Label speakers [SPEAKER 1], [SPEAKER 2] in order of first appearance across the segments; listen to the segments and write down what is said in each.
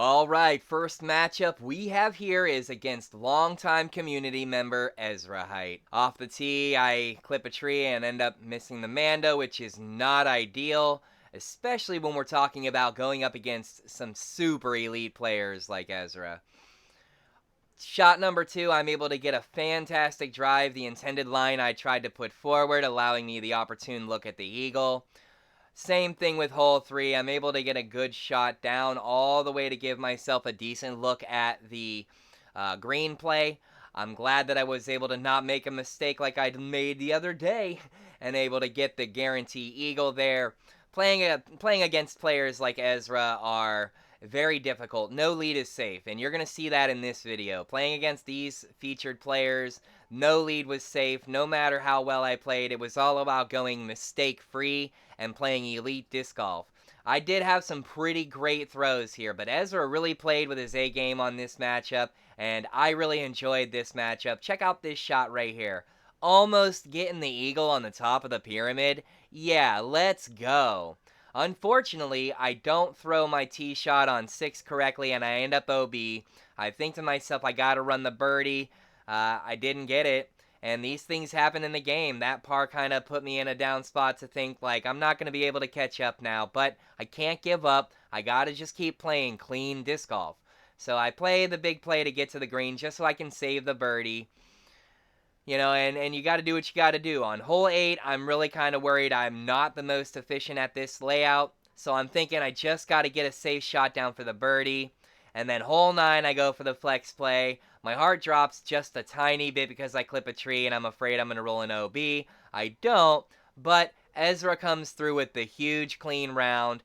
[SPEAKER 1] All right, first matchup we have here is against longtime community member Ezra Height. Off the tee, I clip a tree and end up missing the Mando, which is not ideal, especially when we're talking about going up against some super elite players like Ezra. Shot number two, I'm able to get a fantastic drive, the intended line I tried to put forward, allowing me the opportune look at the eagle. Same thing with hole three. I'm able to get a good shot down all the way to give myself a decent look at the green play. I'm glad that I was able to not make a mistake like I made the other day and able to get the guarantee eagle there. Playing against players like Ezra are very difficult. No lead is safe, and you're going to see that in this video. Playing against these featured players, no lead was safe. No matter how well I played, it was all about going mistake-free and playing elite disc golf. I did have some pretty great throws here, but Ezra really played with his A game on this matchup, and I really enjoyed this matchup. Check out this shot right here. Almost getting the eagle on the top of the pyramid. Yeah, let's go. Unfortunately, I don't throw my tee shot on 6 correctly, and I end up OB. I think to myself, I gotta run the birdie. I didn't get it. And these things happen in the game. That par kind of put me in a down spot to think, like, I'm not going to be able to catch up now. But I can't give up. I got to just keep playing clean disc golf. So I play the big play to get to the green just so I can save the birdie. You know, and you got to do what you got to do. On hole 8, I'm really kind of worried I'm not the most efficient at this layout. So I'm thinking I just got to get a safe shot down for the birdie. And then hole 9, I go for the flex play. My heart drops just a tiny bit because I clip a tree and I'm afraid I'm going to roll an OB. I don't, but Ezra comes through with the huge clean round.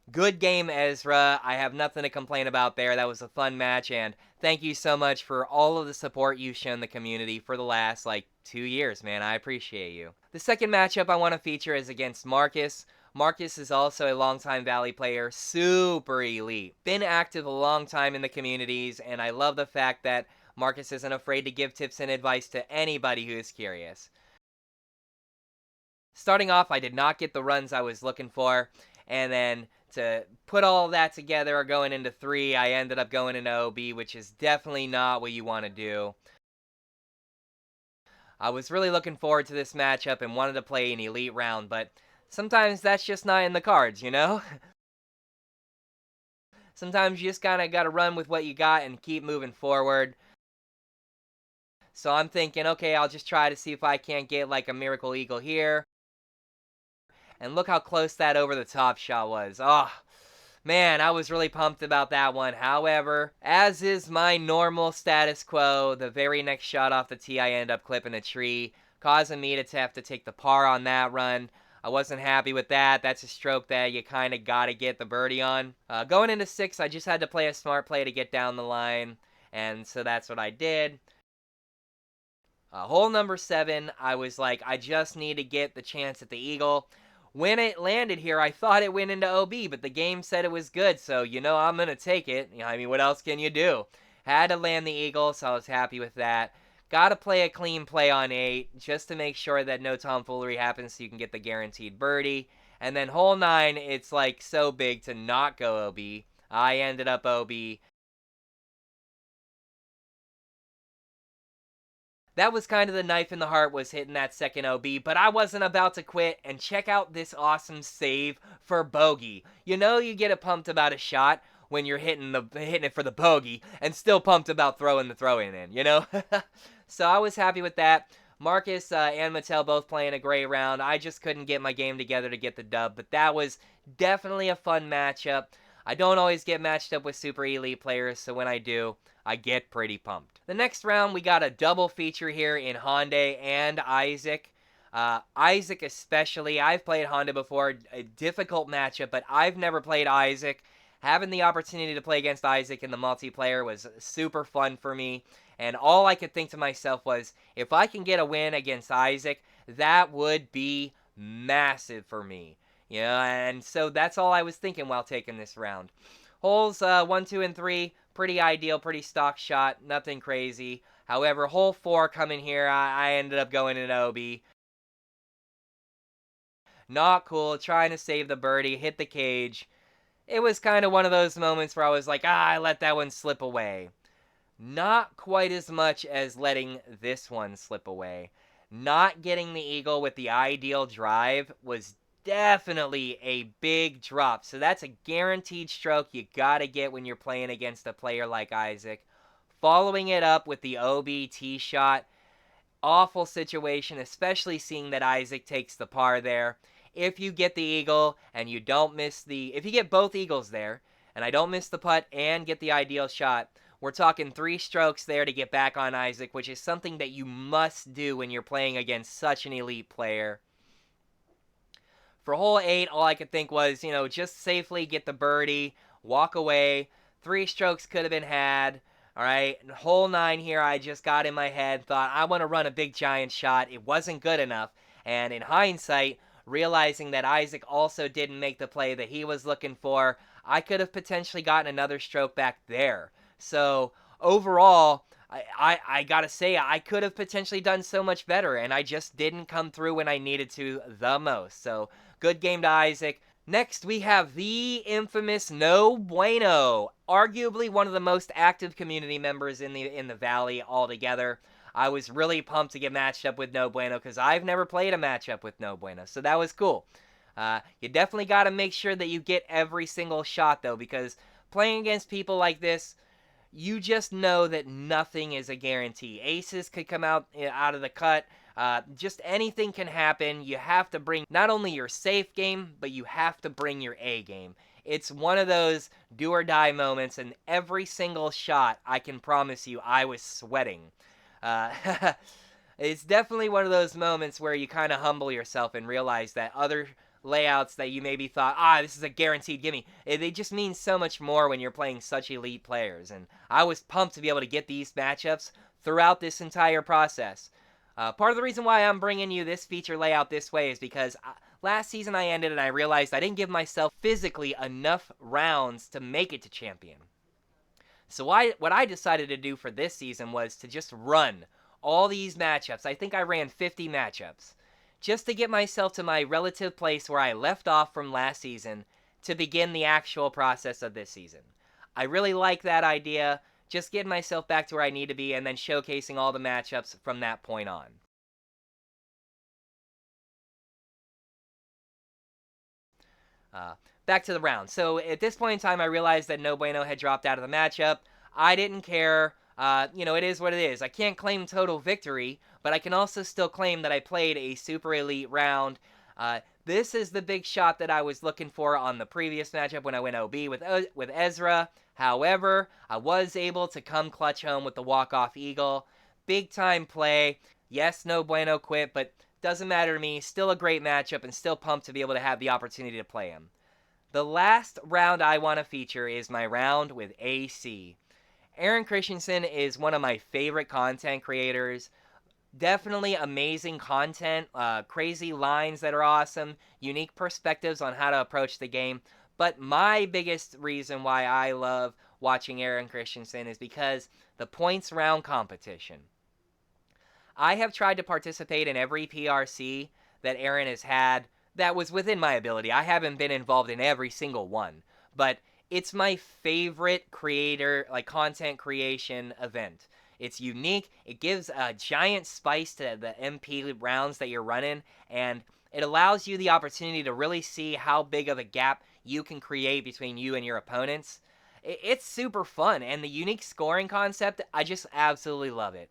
[SPEAKER 1] Good game, Ezra. I have nothing to complain about there. That was a fun match, and thank you so much for all of the support you've shown the community for the last, 2 years, man. I appreciate you. The second matchup I want to feature is against Marcus. Marcus is also a longtime Valley player, super elite. Been active a long time in the communities, and I love the fact that Marcus isn't afraid to give tips and advice to anybody who is curious. Starting off, I did not get the runs I was looking for, and then to put all of that together going into 3, I ended up going into OB, which is definitely not what you want to do. I was really looking forward to this matchup and wanted to play an elite round, but sometimes that's just not in the cards, you know? Sometimes you just kind of got to run with what you got and keep moving forward. So I'm thinking, okay, I'll just try to see if I can't get like a miracle eagle here. And look how close that over the top shot was. Oh, man, I was really pumped about that one. However, as is my normal status quo, the very next shot off the tee, I end up clipping a tree, causing me to have to take the par on that run. I wasn't happy with that. That's a stroke that you kind of got to get the birdie on. Going into 6, I just had to play a smart play to get down the line, and so that's what I did. Hole number 7, I was like, I just need to get the chance at the eagle. When it landed here, I thought it went into OB, but the game said it was good, so I'm going to take it. I mean, what else can you do? Had to land the eagle, so I was happy with that. Got to play a clean play on 8 just to make sure that no tomfoolery happens so you can get the guaranteed birdie. And then hole 9, it's like so big to not go OB. I ended up OB. That was kind of the knife in the heart, was hitting that second OB, but I wasn't about to quit, and check out this awesome save for bogey. You get it pumped about a shot when you're hitting it for the bogey, and still pumped about throwing the throw in. So I was happy with that. Marcus and Mattel both playing a great round. I just couldn't get my game together to get the dub, but that was definitely a fun matchup. I don't always get matched up with super elite players, so when I do, I get pretty pumped. The next round, we got a double feature here in Hyundai and Isaac. Isaac especially, I've played Honda before, a difficult matchup, but I've never played Isaac. Having the opportunity to play against Isaac in the multiplayer was super fun for me, and all I could think to myself was, if I can get a win against Isaac, that would be massive for me. And so that's all I was thinking while taking this round. Holes 1, 2, and 3, pretty ideal, pretty stock shot, nothing crazy. However, hole 4 coming here, I ended up going in OB. Not cool, trying to save the birdie, hit the cage. it was kind of one of those moments where I was like, I let that one slip away. Not quite as much as letting this one slip away. Not getting the eagle with the ideal drive was definitely a big drop. So that's a guaranteed stroke you got to get when you're playing against a player like Isaac. Following it up with the OBT shot, awful situation, especially seeing that Isaac takes the par there. If you get the eagle and you don't miss if you get both eagles there, and I don't miss the putt and get the ideal shot, we're talking 3 strokes there to get back on Isaac, which is something that you must do when you're playing against such an elite player. For hole 8, all I could think was, just safely get the birdie, walk away. 3 strokes could have been had. All right, hole 9 here, I just got in my head, thought I want to run a big giant shot. It wasn't good enough. And in hindsight, realizing that Isaac also didn't make the play that he was looking for, I could have potentially gotten another stroke back there. So overall, I gotta say, I could have potentially done so much better, and I just didn't come through when I needed to the most. So good game to Isaac. Next, we have the infamous No Bueno, arguably one of the most active community members in the Valley altogether. I was really pumped to get matched up with No Bueno because I've never played a matchup with No Bueno, so that was cool. You definitely got to make sure that you get every single shot, though, because playing against people like this, you just know that nothing is a guarantee. Aces could come out of the cut. Just anything can happen. You have to bring not only your safe game, but you have to bring your A game. It's one of those do or die moments, and every single shot, I can promise you, I was sweating. Uh, it's definitely one of those moments where you kind of humble yourself and realize that other layouts that you maybe thought, this is a guaranteed gimme, they just mean so much more when you're playing such elite players. And I was pumped to be able to get these matchups throughout this entire process. Part of the reason why I'm bringing you this feature layout this way is because last season I ended and I realized I didn't give myself physically enough rounds to make it to champion. So what I decided to do for this season was to just run all these matchups. I think I ran 50 matchups just to get myself to my relative place where I left off from last season to begin the actual process of this season. I really like that idea, just getting myself back to where I need to be and then showcasing all the matchups from that point on. Back to the round. So at this point in time, I realized that No Bueno had dropped out of the matchup. I didn't care. It is what it is. I can't claim total victory, but I can also still claim that I played a super elite round. This is the big shot that I was looking for on the previous matchup when I went OB with Ezra. However, I was able to come clutch home with the walk-off eagle. Big time play. Yes, No Bueno quit, but doesn't matter to me. Still a great matchup and still pumped to be able to have the opportunity to play him. The last round I want to feature is my round with AC. Aaron Christensen is one of my favorite content creators. Definitely amazing content, crazy lines that are awesome, unique perspectives on how to approach the game. But my biggest reason why I love watching Aaron Christensen is because the points round competition. I have tried to participate in every PRC that Aaron has had that was within my ability. I haven't been involved in every single one, but it's my favorite content creation event. It's unique. It gives a giant spice to the MP rounds that you're running, and it allows you the opportunity to really see how big of a gap you can create between you and your opponents. It's super fun, and the unique scoring concept, I just absolutely love it.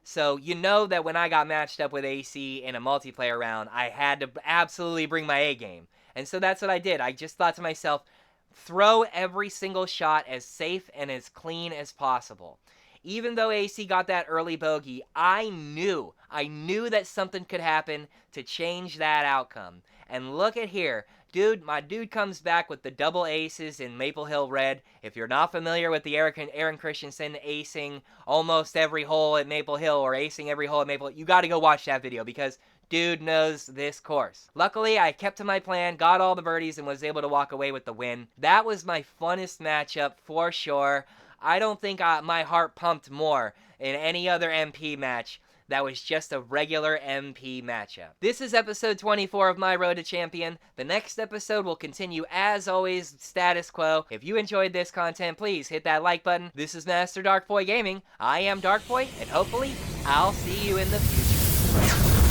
[SPEAKER 1] So you know that when I got matched up with AC in a multiplayer round, I had to absolutely bring my A game. And so that's what I did. I just thought to myself, throw every single shot as safe and as clean as possible. Even though AC got that early bogey, I knew that something could happen to change that outcome. And look at here. My dude comes back with the double aces in Maple Hill Red. If you're not familiar with the Aaron Christensen acing almost every hole at Maple Hill or acing every hole at Maple Hill, you got to go watch that video because dude knows this course. Luckily, I kept to my plan, got all the birdies, and was able to walk away with the win. That was my funnest matchup for sure. I don't think my heart pumped more in any other MP match that was just a regular MP matchup. This is episode 24 of My Road to Champion. The next episode will continue as always, status quo. If you enjoyed this content, please hit that like button. This is Master Darkpoi Gaming. I am Darkpoi, and hopefully, I'll see you in the future.